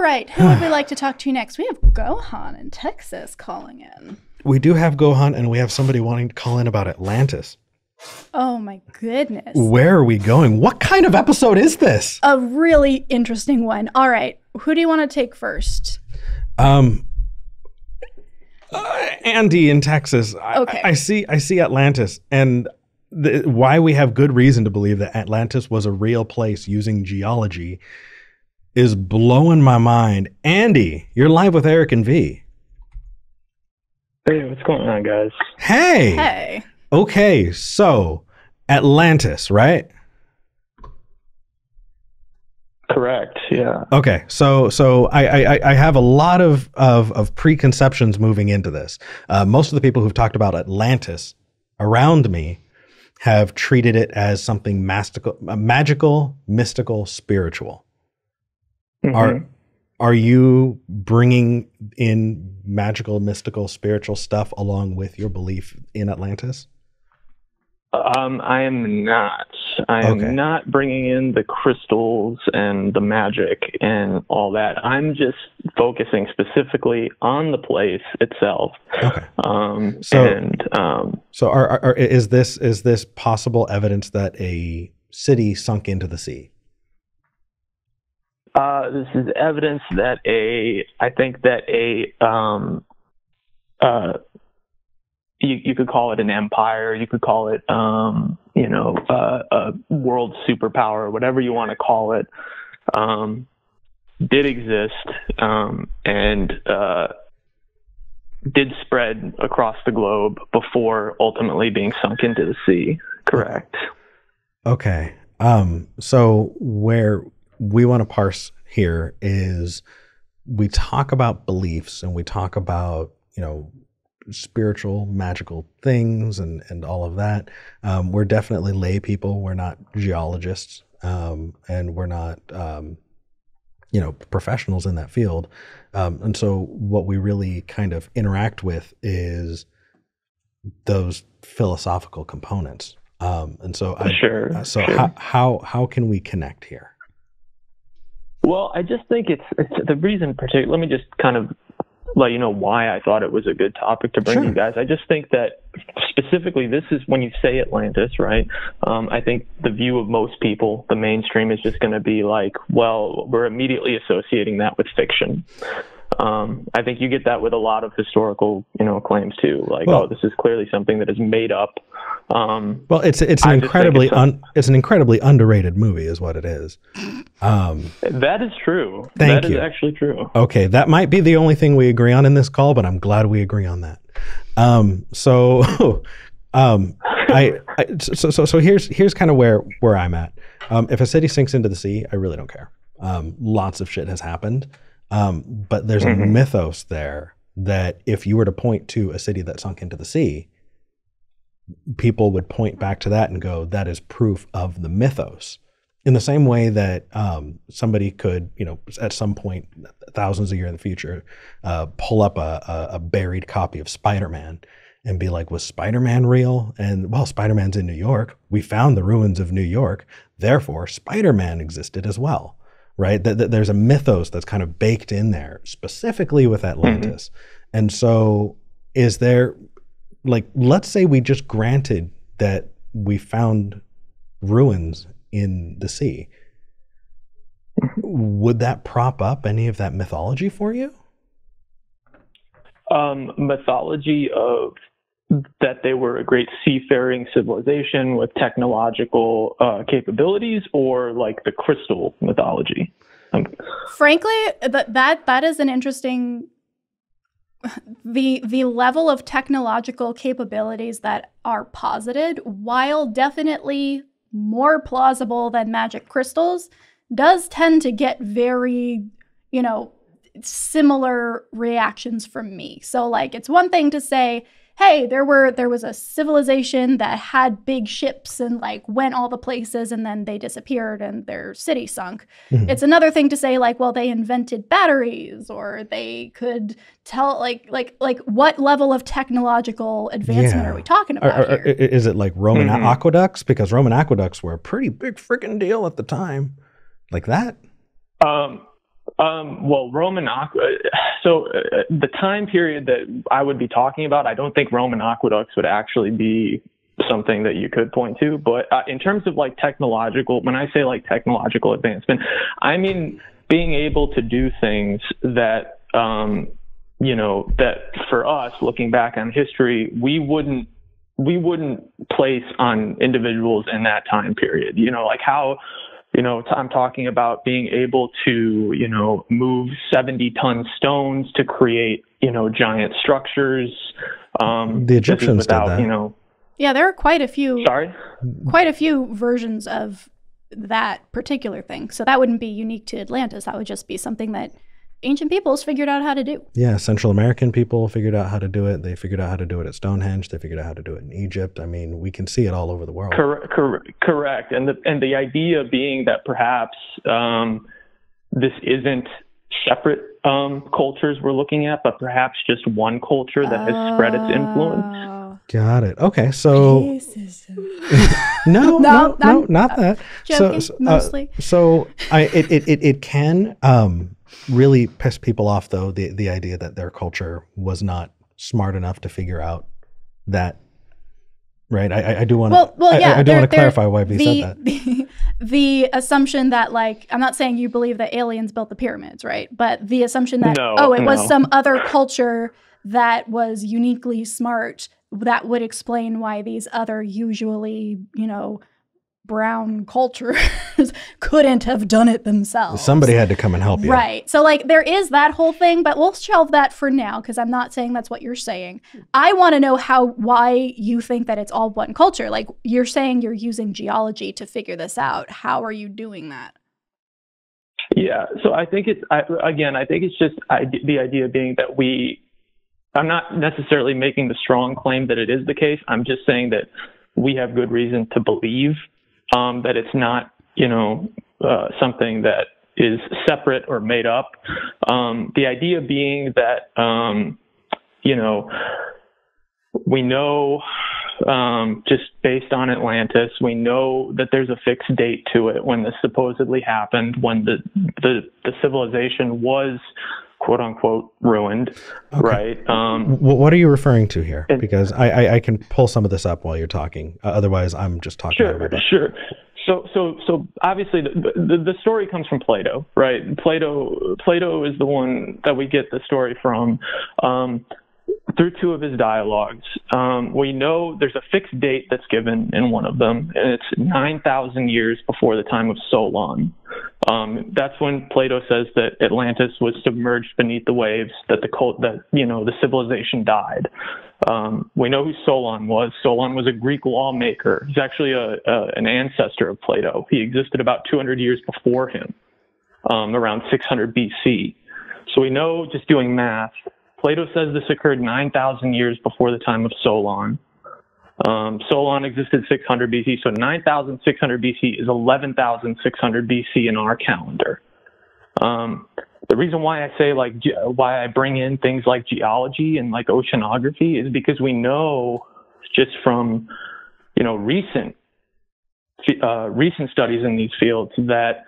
right, who would we like to talk to next? We have Gohan in Texas calling in. We do have Gohan, and we have somebody wanting to call in about Atlantis. Oh my goodness. Where are we going? What kind of episode is this? A really interesting one. All right, who do you want to take first? Andy in Texas. Okay. I see Atlantis, and why we have good reason to believe that Atlantis was a real place using geology is blowing my mind. Andy, you're live with Eric and V. Hey, what's going on, guys? Hey. Hey. Okay, so Atlantis, right? Correct. Yeah. Okay, so I have a lot of preconceptions moving into this. Most of the people who've talked about Atlantis around me have treated it as something magical, mystical, spiritual. Mm-hmm. Are you bringing in magical, mystical, spiritual stuff along with your belief in Atlantis? I am not. I am not bringing in the crystals and the magic and all that. I'm just focusing specifically on the place itself. Okay. Is this possible evidence that a city sunk into the sea? This is evidence that you could call it an empire, you could call it, a world superpower, whatever you want to call it, did exist, and did spread across the globe before ultimately being sunk into the sea. Correct. Okay. So where we want to parse here is we talk about beliefs and we talk about, spiritual, magical things and all of that. We're definitely lay people. We're not geologists, and we're not, professionals in that field. And so what we really kind of interact with is those philosophical components. And so how can we connect here? Well, I just think it's the reason let me just kind of let you know why I thought it was a good topic to bring you guys. I just think that specifically this is when you say Atlantis, right? I think the view of most people, the mainstream, is just going to be like, well, we're immediately associating that with fiction. I think you get that with a lot of historical, claims too. Like, this is clearly something that is made up. It's an incredibly underrated movie, is what it is. That is true. That is actually true. Okay, that might be the only thing we agree on in this call, but I'm glad we agree on that. So here's kind of where I'm at. If a city sinks into the sea, I really don't care. Lots of shit has happened. But there's a mythos there that if you were to point to a city that sunk into the sea, people would point back to that and go, that is proof of the mythos. In the same way that somebody could, at some point, thousands of years in the future, pull up a buried copy of Spider-Man and be like, was Spider-Man real? And, well, Spider-Man's in New York. We found the ruins of New York. Therefore, Spider-Man existed as well. Right? There's a mythos that's kind of baked in there, specifically with Atlantis. And so is there, let's say we just granted that we found ruins in the sea. Would that prop up any of that mythology for you? Mythology of that they were a great seafaring civilization with technological capabilities, or like the crystal mythology? Frankly, that is an interesting. The level of technological capabilities that are posited, while definitely more plausible than magic crystals, does tend to get very, similar reactions from me. So it's one thing to say, hey, there was a civilization that had big ships and went all the places and then they disappeared and their city sunk. Mm-hmm. It's another thing to say they invented batteries, or they could tell what level of technological advancement are we talking about here? Is it like Roman aqueducts? Because Roman aqueducts were a pretty big freaking deal at the time. Like that? Well, so the time period that I would be talking about, I don't think Roman aqueducts would actually be something that you could point to. But in terms of like technological, when I say like technological advancement, I mean being able to do things that, that for us, looking back on history, we wouldn't place on individuals in that time period. Like how, I'm talking about being able to, move 70-ton stones to create, giant structures. The Egyptians did that. Yeah, there are quite a few. Sorry? Quite a few versions of that particular thing. So that wouldn't be unique to Atlantis. That would just be something that ancient peoples figured out how to do. Yeah, Central American people figured out how to do it. They figured out how to do it at Stonehenge. They figured out how to do it in Egypt. I mean, we can see it all over the world. Correct. And the idea being that perhaps this isn't separate cultures we're looking at, but perhaps just one culture that has spread its influence. Got it. Okay, so no, not that. Joking, mostly. It can really piss people off, though, the idea that their culture was not smart enough to figure out that. Right. I do want to. I do want to clarify why we said that. The assumption that, like, I'm not saying you believe that aliens built the pyramids, right? But the assumption that it was some other culture that was uniquely smart, that would explain why these other usually, brown cultures couldn't have done it themselves. Somebody had to come and help you. Right. So like there is that whole thing, but we'll shelve that for now because I'm not saying that's what you're saying. I want to know why you think that it's all one culture. Like you're saying you're using geology to figure this out. How are you doing that? Yeah. So I think it's just the idea being that I'm not necessarily making the strong claim that it is the case. I'm just saying that we have good reason to believe that it's not, something that is separate or made up. The idea being that, we know, just based on Atlantis, we know that there's a fixed date to it when this supposedly happened, when the civilization was quote unquote ruined. Okay. Right. What are you referring to here? Because I can pull some of this up while you're talking. Otherwise I'm just talking. Sure. So obviously the story comes from Plato, right? Plato is the one that we get the story from, through two of his dialogues. We know there's a fixed date that's given in one of them, and it's 9,000 years before the time of Solon. That's when Plato says that Atlantis was submerged beneath the waves, that the civilization died. We know who Solon was. Solon was a Greek lawmaker. He's actually an ancestor of Plato. He existed about 200 years before him, around 600 BC. So we know, just doing math, Plato says this occurred 9,000 years before the time of Solon. Solon existed 600 BC, so 9,600 BC is 11,600 BC in our calendar. The reason why I say why I bring in things like geology and like oceanography is because we know just from recent studies in these fields that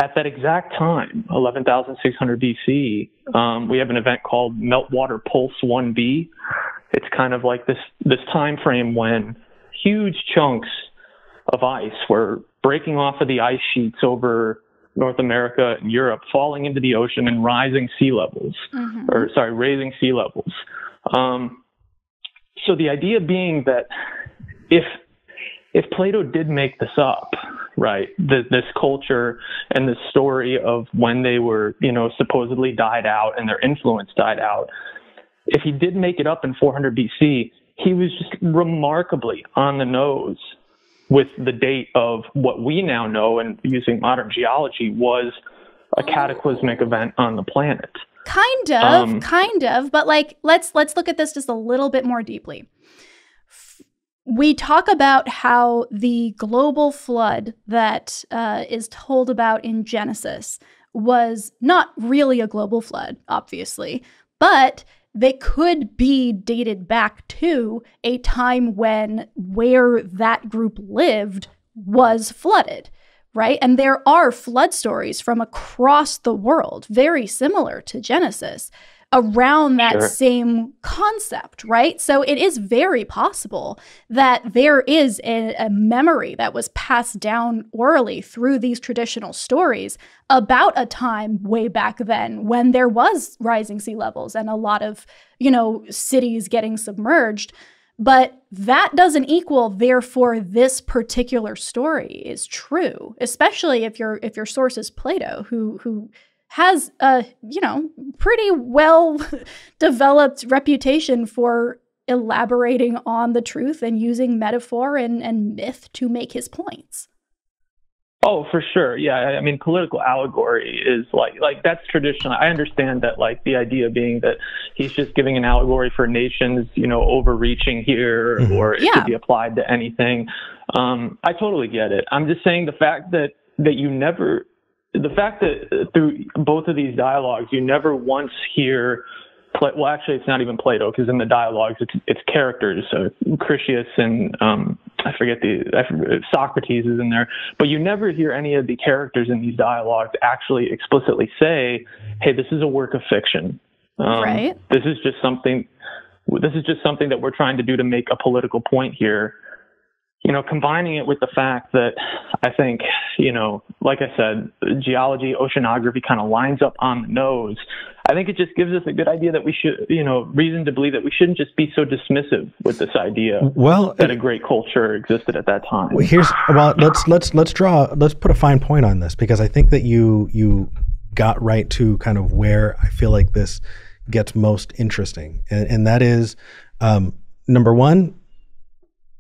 at that exact time, 11,600 BC, we have an event called Meltwater Pulse 1b. It's kind of like this time frame when huge chunks of ice were breaking off of the ice sheets over North America and Europe, falling into the ocean and raising sea levels. So the idea being that if Plato did make this up, right, this culture and this story of when they were, supposedly died out and their influence died out, if he did make it up in 400 BC, he was just remarkably on the nose with the date of what we now know, and using modern geology, was a cataclysmic event on the planet. Kind of, but let's look at this just a little bit more deeply. We talk about how the global flood that is told about in Genesis was not really a global flood, obviously, but they could be dated back to a time when where that group lived was flooded, right? And there are flood stories from across the world, very similar to Genesis, around that same concept, right? So it is very possible that there is a memory that was passed down orally through these traditional stories about a time way back then when there was rising sea levels and a lot of, cities getting submerged. But that doesn't equal, therefore, this particular story is true, especially if your source is Plato, who has a, pretty well developed reputation for elaborating on the truth and using metaphor and myth to make his points. Oh, for sure. Yeah. I mean, political allegory is like that's traditional. I understand that, like, the idea being that he's just giving an allegory for nations, overreaching here, or it could be applied to anything. I totally get it. I'm just saying the fact that through both of these dialogues, you never once hear, well, actually, it's not even Plato, because in the dialogues, it's characters. So Critias and Socrates is in there, but you never hear any of the characters in these dialogues actually explicitly say, "Hey, this is a work of fiction. Right. This is just something that we're trying to do to make a political point here." Combining it with the fact that I think, like I said, geology, oceanography kind of lines up on the nose. I think it just gives us a good idea that we should, reason to believe that we shouldn't just be so dismissive with this idea that a great culture existed at that time. Let's put a fine point on this, because I think that you got right to kind of where I feel like this gets most interesting. And that is, number one,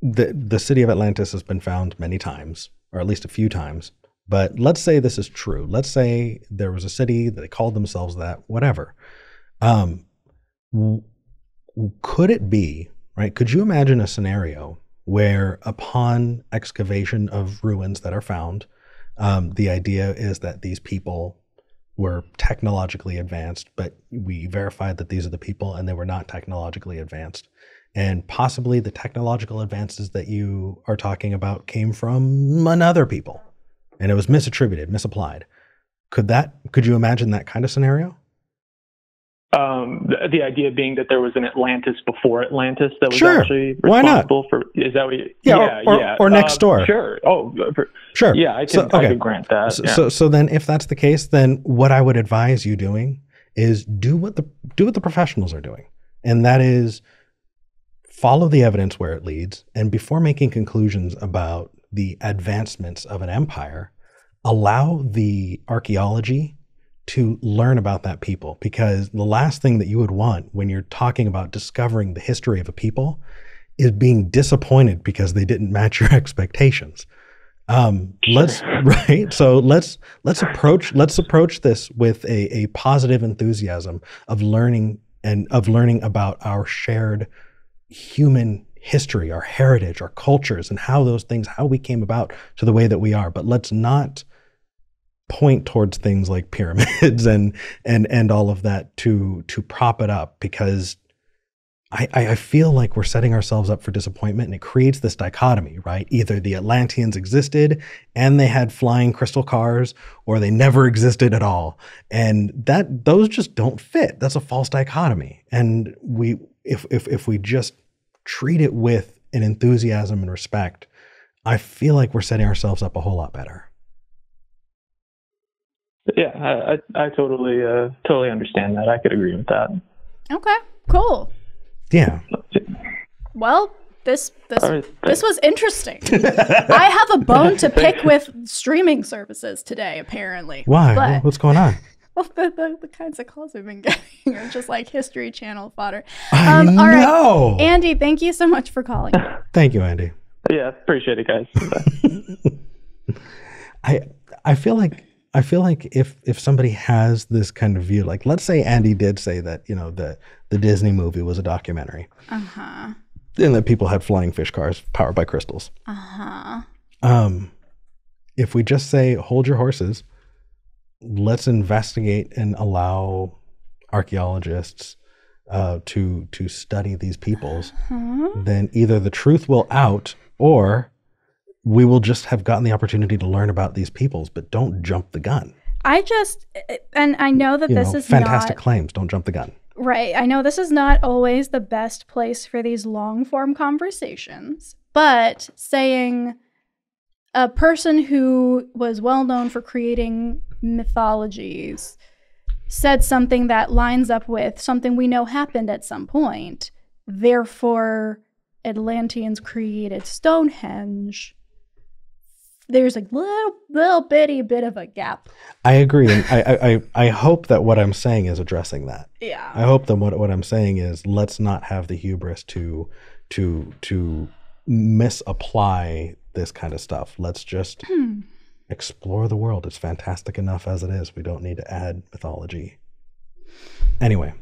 the city of Atlantis has been found many times, or at least a few times. But let's say this is true. Let's say there was a city that they called themselves that, whatever. Could it be, right? Could you imagine a scenario where upon excavation of ruins that are found, the idea is that these people were technologically advanced, but we verified that these are the people and they were not technologically advanced. And possibly the technological advances that you are talking about came from another people, and it was misattributed, misapplied. Could you imagine that kind of scenario? The idea being that there was an Atlantis before Atlantis that was actually Why responsible not? for, is that what you, or next door. Sure. Oh, sure. Yeah, I can grant that. So then if that's the case, then what I would advise you doing is do what the professionals are doing. And that is follow the evidence where it leads. And before making conclusions about the advancements of an empire, allow the archaeology to learn about that people, because the last thing that you would want when you're talking about discovering the history of a people is being disappointed because they didn't match your expectations. Let's approach this with a positive enthusiasm of learning about our shared human history, our heritage, our cultures, and how we came about to the way that we are. But let's not point towards things like pyramids and all of that to prop it up, because I feel like we're setting ourselves up for disappointment, and it creates this dichotomy, right? Either the Atlanteans existed and they had flying crystal cars, or they never existed at all. And those just don't fit. That's a false dichotomy. And if we just treat it with an enthusiasm and respect, I feel like we're setting ourselves up a whole lot better. Yeah, I totally understand that. I could agree with that. Okay, cool. Yeah. Well, this was interesting. I have a bone to pick with streaming services today, apparently. Why? But, what's going on? Well, the kinds of calls we've been getting are just like History Channel fodder. I know. All right. Andy, thank you so much for calling. Thank you, Andy. Yeah, appreciate it, guys. I feel like if somebody has this kind of view, like let's say Andy did say that, the Disney movie was a documentary. Uh-huh. And that people had flying fish cars powered by crystals. Uh-huh. If we just say, hold your horses, let's investigate and allow archaeologists to study these peoples, then either the truth will out, or we will just have gotten the opportunity to learn about these peoples, but don't jump the gun. And I know that this is fantastic claims. Don't jump the gun. Right. I know this is not always the best place for these long form conversations, but saying a person who was well known for creating mythologies said something that lines up with something we know happened at some point. Therefore, Atlanteans created Stonehenge. There's a little bitty bit of a gap. I agree. And I hope that what I'm saying is addressing that. Yeah. I hope that what I'm saying is let's not have the hubris to misapply this kind of stuff. Let's just explore the world. It's fantastic enough as it is. We don't need to add mythology. Anyway,